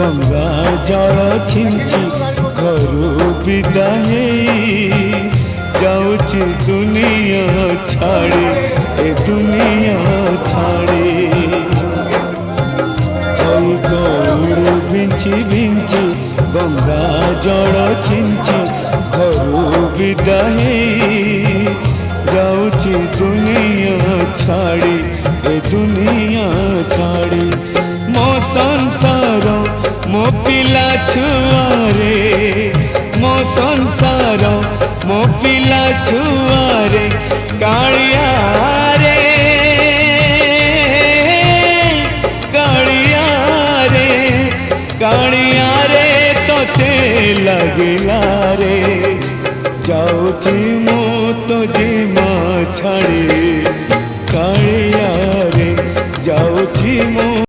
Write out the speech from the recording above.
गंगा जल छिंची घरू विदाई जाऊची दुनिया छाड़ी ए दुनिया छाड़ी हई गौड़ बिंची बिंची गंगा जल छिंची घरू विदाई जाऊची दुनिया छाड़ी ए दुनिया छाड़ी मो संसार मो पिला छुआरे मो संसार मो पिला छुआरे कालिया रे कालिया रे कालिया रे तोते लगिला रे जाऊची मो तो जीमा छाड़ी